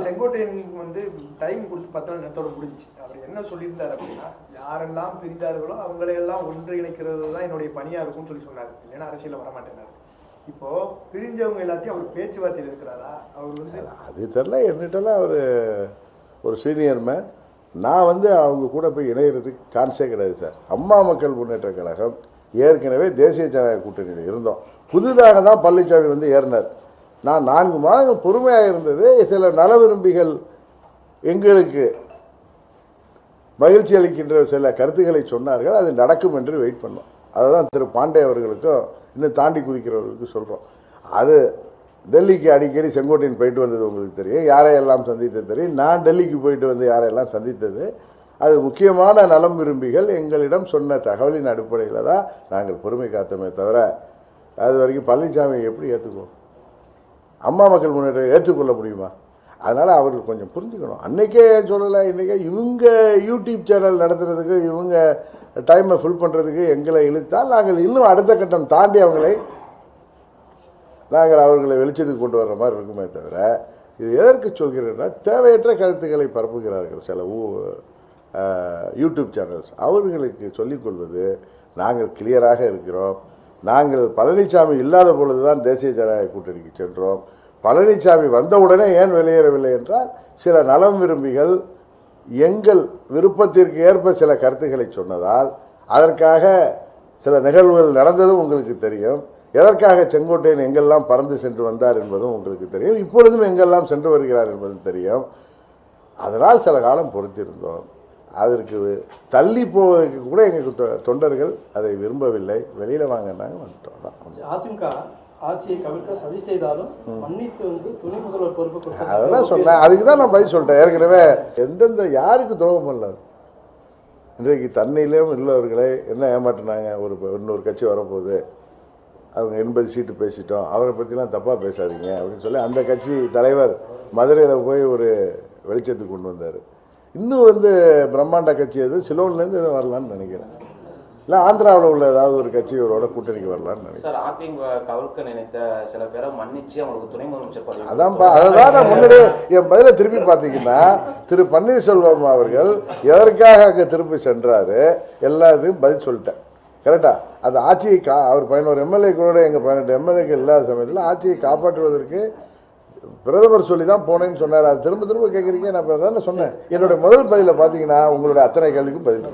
செங்கோட்டையன் வந்து டைம் கொடுத்து 10 நாள் நேரத்தோட முடிஞ்சிச்சு. அவர் என்ன சொல்லியிருந்தார் அப்படின்னா, யாரெல்லாம் பிரிந்தார்களோ அவங்களையெல்லாம் ஒன்றிணைக்கிறது தான் என்னுடைய பணியா இருக்கும்னு சொன்னார். இல்லைன்னா அரசியல வரமாட்டேன்னாரு. இப்போ பிரிஞ்சவங்க எல்லாத்தையும் அவர் பேச்சுவார்த்தையில் இருக்கிறாரா? அவர் வந்து அது தெரியல. என்னட்டெல்லாம் அவர் ஒரு சீனியர் மேன். நான் வந்து அவங்க கூட போய் இணைகிறதுக்கு சான்ஸே கிடையாது சார். அம்மா மக்கள் முன்னேற்ற கழகம் ஏற்கனவே தேசிய ஜனநாயக கூட்டணியில் இருந்தோம். புதிதாக தான் பழனிசாமி வந்து ஏறினார். நான் 4 மாதங்கள் பொறுமையாக இருந்தது. சில நல விரும்பிகள் எங்களுக்கு மகிழ்ச்சி அளிக்கின்ற சில கருத்துக்களை சொன்னார்கள். அது நடக்கும் என்று வெயிட் பண்ணோம். அதை தான் திரு பாண்டே அவர்களுக்கும் இன்னும் தாண்டி குதிக்கிறவர்களுக்கு சொல்கிறோம். அது டெல்லிக்கு அடிக்கடி செங்கோட்டையன் போயிட்டு வந்தது உங்களுக்கு தெரியும். யாரையெல்லாம் சந்தித்தது தெரியும். நான் டெல்லிக்கு போயிட்டு வந்து யாரையெல்லாம் சந்தித்தது, அது முக்கியமான நலம் விரும்பிகள் எங்களிடம் சொன்ன தகவலின் அடிப்படையில் தான் நாங்கள் பொறுமை காத்தோமே தவிர, அது வரைக்கும் பழனிசாமியை எப்படி ஏற்றுக்குவோம்? அம்மா மக்கள் முன்னேற்றம் ஏற்றுக்கொள்ள முடியுமா? அதனால் அவர்கள் கொஞ்சம் புரிஞ்சுக்கணும். அன்றைக்கே சொல்லலை, இன்றைக்கே இவங்க யூடியூப் சேனல் நடத்துறதுக்கு, இவங்க டைமை ஃபுல் பண்ணுறதுக்கு எங்களை இழுத்தால் நாங்கள் இன்னும் அடுத்த கட்டம் தாண்டி அவர்களை வெளிச்சத்துக்கு கொண்டு வர்ற மாதிரி இருக்குமே தவிர, இது எதற்கு சொல்கிறேன்னா, தேவையற்ற கருத்துக்களை பரப்புகிறார்கள் சில யூடியூப் சேனல்ஸ். அவர்களுக்கு சொல்லிக்கொள்வது, நாங்கள் கிளியராக இருக்கிறோம். நாங்கள் பழனிசாமி இல்லாத பொழுது தான் தேசிய ஜனநாயக கூட்டணிக்கு சென்றோம். பழனிசாமி வந்தவுடனே ஏன் வெளியேறவில்லை என்றால், சில நலம் விரும்பிகள் எங்கள் விருப்பத்திற்கு ஏற்ப சில கருத்துக்களை சொன்னதால், அதற்காக சில நிகழ்வுகள் நடந்ததும் உங்களுக்கு தெரியும். எதற்காக செங்கோட்டையன் எங்கெல்லாம் பறந்து சென்று வந்தார் என்பதும் உங்களுக்கு தெரியும். இப்பொழுதும் எங்கெல்லாம் சென்று வருகிறார் என்பதும் தெரியும். அதனால் சில காலம் பொறுத்திருந்தோம். அதற்கு தள்ளி போவதற்கு கூட எங்கள் தொண்டர்கள் அதை விரும்பவில்லை. வெளியில் வாங்கினாங்க, வந்துட்டோம் தான். அதிமுக ஆட்சியை கவிழ்க்க சதி செய்தாலும் மன்னித்து வந்து துணை முதல்வர் பொறுப்பு அதெல்லாம் சொன்னேன். அதுக்கு தான் நான் பதில் சொல்லிட்டேன். ஏற்கனவே எந்தெந்த யாருக்கு துரோகம் பண்ணல. இன்றைக்கு தண்ணியிலும் உள்ளவர்களை என்ன ஏமாற்றினாங்க. இன்னொரு கட்சி வரப்போகுது, அவங்க 80 சீட்டு பேசிட்டோம், அவரை பற்றிலாம் தப்பாக பேசாதீங்க அப்படின்னு சொல்லி அந்த கட்சி தலைவர் மதுரையில் போய் ஒரு வெளிச்சத்துக்கு கொண்டு வந்தார். இன்னும் வந்து பிரம்மாண்ட கட்சி எது சிலோன்லேருந்து எதுவும் வரலான்னு நினைக்கிறேன். இல்லை ஆந்திராவில் உள்ள ஏதாவது ஒரு கட்சி இவரோட கூட்டணிக்கு வரலான்னு நினைக்கிறேன். சார், அதிமுக கவிழ்க்க நினைத்த சில பேரை மன்னிச்சு அவங்களுக்கு துணை முதலமைச்சர் அதான்ப்பா, அதை தான் நான் முன்னாடியே என் பதிலை திருப்பி பார்த்தீங்கன்னா, திரு பன்னீர்செல்வம் அவர்கள் எதற்காக அங்கே திருப்பி சென்றாரு எல்லாத்துக்கும் பதில் சொல்லிட்டேன். கரெக்டா? அந்த ஆட்சியை அவர் 11 எம்எல்ஏக்களோட எங்கள் 18 எம்எல்ஏக்கள் இல்லாத சமயத்தில் ஆட்சியை காப்பாற்றுவதற்கு பிரதமர் சொல்லி தான் போனேன்னு சொன்னார். அது திரும்ப திரும்ப கேட்குறீங்க. நான் தானே சொன்னேன். என்னுடைய முதல் பதிலில் பார்த்தீங்கன்னா உங்களுடைய அத்தனை கேள்விக்கும் பதில்